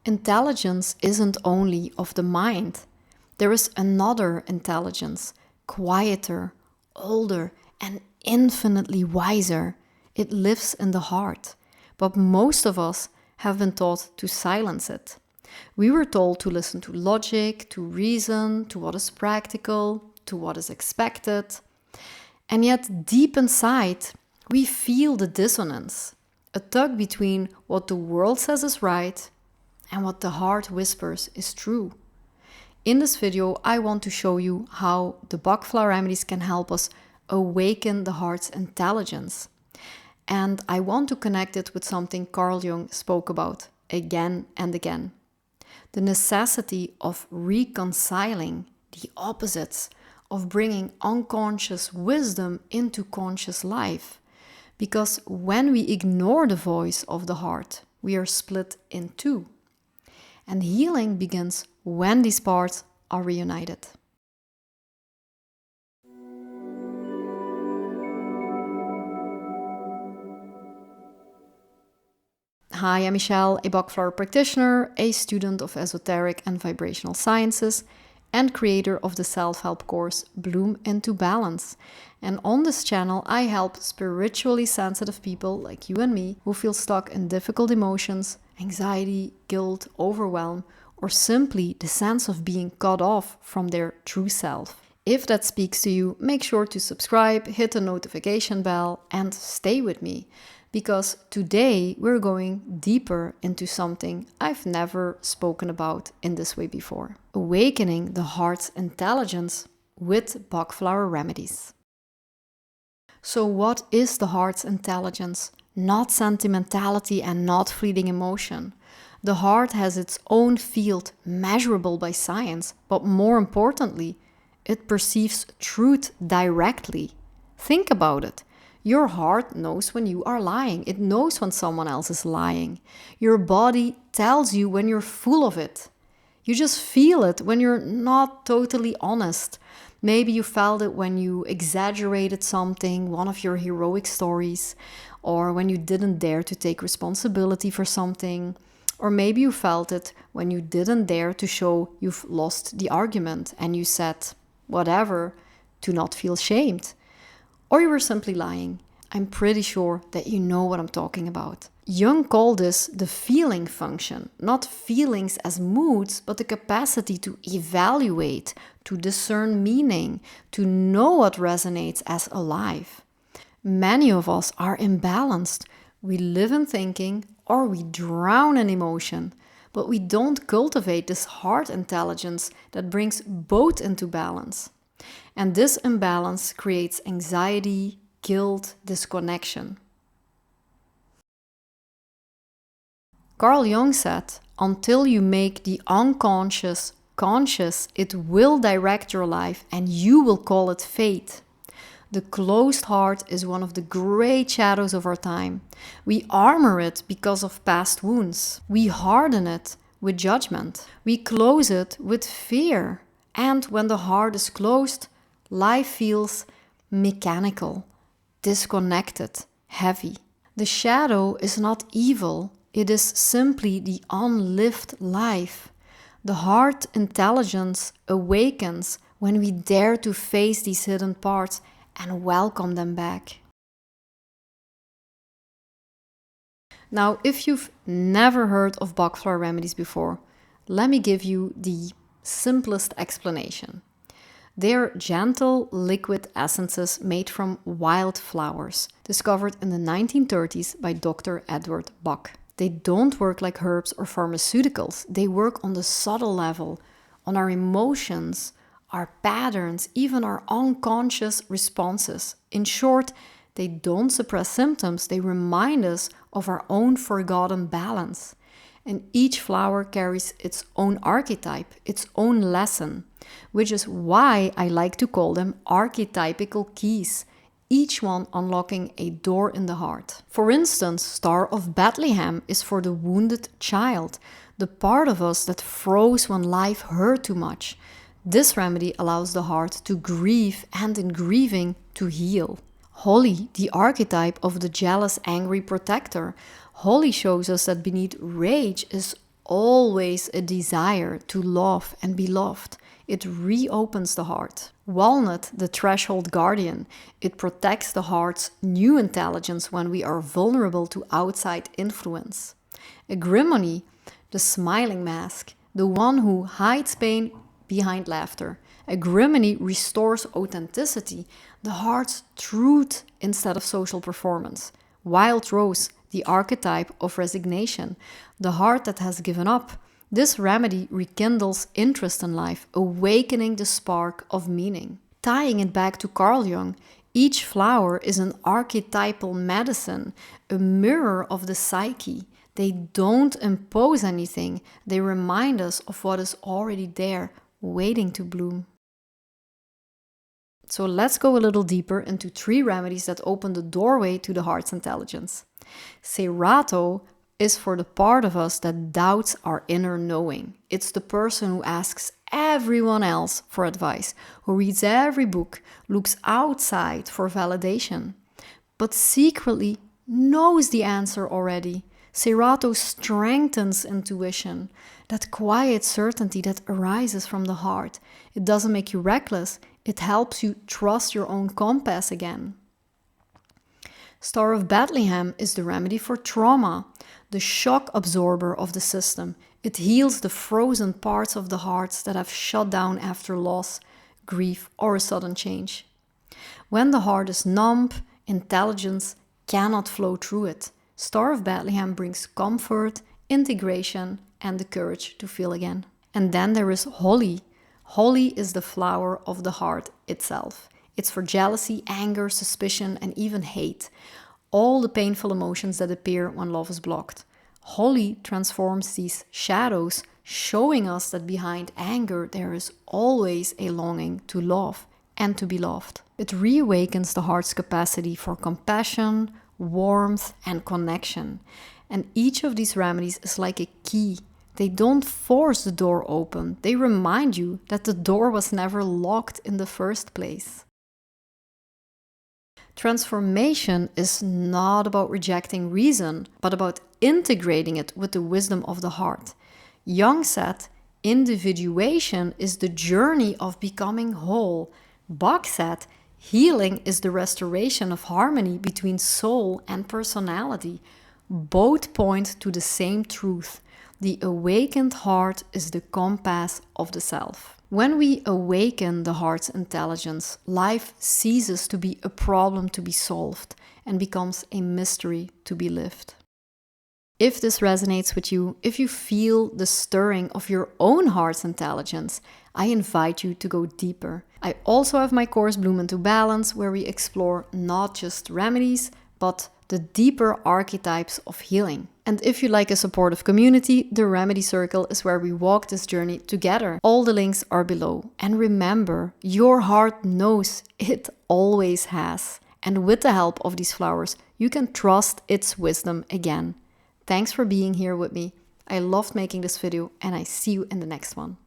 Intelligence isn't only of the mind. There is another intelligence, quieter, older, and infinitely wiser. It lives in the heart, but most of us have been taught to silence it. We were told to listen to logic, to reason, to what is practical, to what is expected. And yet, deep inside, we feel the dissonance, a tug between what the world says is right and what the heart whispers is true. In this video, I want to show you how the Bach Flower Remedies can help us awaken the heart's intelligence. And I want to connect it with something Carl Jung spoke about again and again. The necessity of reconciling the opposites, of bringing unconscious wisdom into conscious life. Because when we ignore the voice of the heart, we are split in two. And healing begins when these parts are reunited. Hi, I'm Michelle, a Bach Flower practitioner, a student of esoteric and vibrational sciences, and creator of the self-help course Bloom into Balance. And on this channel, I help spiritually sensitive people like you and me who feel stuck in difficult emotions, anxiety, guilt, overwhelm, or simply the sense of being cut off from their true self. If that speaks to you, make sure to subscribe, hit the notification bell, and stay with me. Because today we're going deeper into something I've never spoken about in this way before. Awakening the heart's intelligence with Bach Flower Remedies. So what is the heart's intelligence? Not sentimentality and not fleeting emotion. The heart has its own field, measurable by science, but more importantly, it perceives truth directly. Think about it. Your heart knows when you are lying. It knows when someone else is lying. Your body tells you when you're full of it. You just feel it when you're not totally honest. Maybe you felt it when you exaggerated something, one of your heroic stories, or when you didn't dare to take responsibility for something. Or maybe you felt it when you didn't dare to show you've lost the argument and you said whatever to not feel shamed. Or you were simply lying. I'm pretty sure that you know what I'm talking about. Jung called this the feeling function, not feelings as moods, but the capacity to evaluate, to discern meaning, to know what resonates as alive. Many of us are imbalanced. We live in thinking or we drown in emotion, but we don't cultivate this heart intelligence that brings both into balance. And this imbalance creates anxiety, guilt, disconnection. Carl Jung said, until you make the unconscious conscious, it will direct your life and you will call it fate. The closed heart is one of the great shadows of our time. We armor it because of past wounds. We harden it with judgment. We close it with fear. And when the heart is closed, life feels mechanical, disconnected, heavy. The shadow is not evil, it is simply the unlived life. The heart intelligence awakens when we dare to face these hidden parts and welcome them back. Now, if you've never heard of Bach Flower Remedies before, let me give you the simplest explanation. They're gentle, liquid essences made from wild flowers, discovered in the 1930s by Dr. Edward Bach. They don't work like herbs or pharmaceuticals. They work on the subtle level, on our emotions, our patterns, even our unconscious responses. In short, they don't suppress symptoms, they remind us of our own forgotten balance. And each flower carries its own archetype, its own lesson, which is why I like to call them archetypical keys, each one unlocking a door in the heart. For instance, Star of Bethlehem is for the wounded child, the part of us that froze when life hurt too much. This remedy allows the heart to grieve and in grieving to heal. Holly, the archetype of the jealous, angry protector. Holly shows us that beneath rage is always a desire to love and be loved. It reopens the heart. Walnut, the threshold guardian, it protects the heart's new intelligence when we are vulnerable to outside influence. Agrimony, the smiling mask, the one who hides pain behind laughter. Agrimony restores authenticity, the heart's truth instead of social performance. Wild rose, the archetype of resignation, the heart that has given up. This remedy rekindles interest in life, awakening the spark of meaning. Tying it back to Carl Jung, each flower is an archetypal medicine, a mirror of the psyche. They don't impose anything, they remind us of what is already there, waiting to bloom. So let's go a little deeper into 3 remedies that open the doorway to the heart's intelligence. Serato is for the part of us that doubts our inner knowing. It's the person who asks everyone else for advice, who reads every book, looks outside for validation, but secretly knows the answer already. Serato strengthens intuition, that quiet certainty that arises from the heart. It doesn't make you reckless, it helps you trust your own compass again. Star of Bethlehem is the remedy for trauma, the shock absorber of the system. It heals the frozen parts of the hearts that have shut down after loss, grief, or a sudden change. When the heart is numb, intelligence cannot flow through it. Star of Bethlehem brings comfort, integration, and the courage to feel again. And then there is holly. Holly is the flower of the heart itself. It's for jealousy, anger, suspicion, and even hate. All the painful emotions that appear when love is blocked. Holly transforms these shadows, showing us that behind anger there is always a longing to love and to be loved. It reawakens the heart's capacity for compassion, warmth, and connection. And each of these remedies is like a key. They don't force the door open. They remind you that the door was never locked in the first place. Transformation is not about rejecting reason, but about integrating it with the wisdom of the heart. Jung said, individuation is the journey of becoming whole. Bach said, healing is the restoration of harmony between soul and personality. Both point to the same truth. The awakened heart is the compass of the self. When we awaken the heart's intelligence, life ceases to be a problem to be solved and becomes a mystery to be lived. If this resonates with you, if you feel the stirring of your own heart's intelligence, I invite you to go deeper. I also have my course Bloom into Balance, where we explore not just remedies, but the deeper archetypes of healing. And if you like a supportive community, the Remedy Circle is where we walk this journey together. All the links are below. And remember, your heart knows, it always has. And with the help of these flowers, you can trust its wisdom again. Thanks for being here with me. I loved making this video, and I see you in the next one.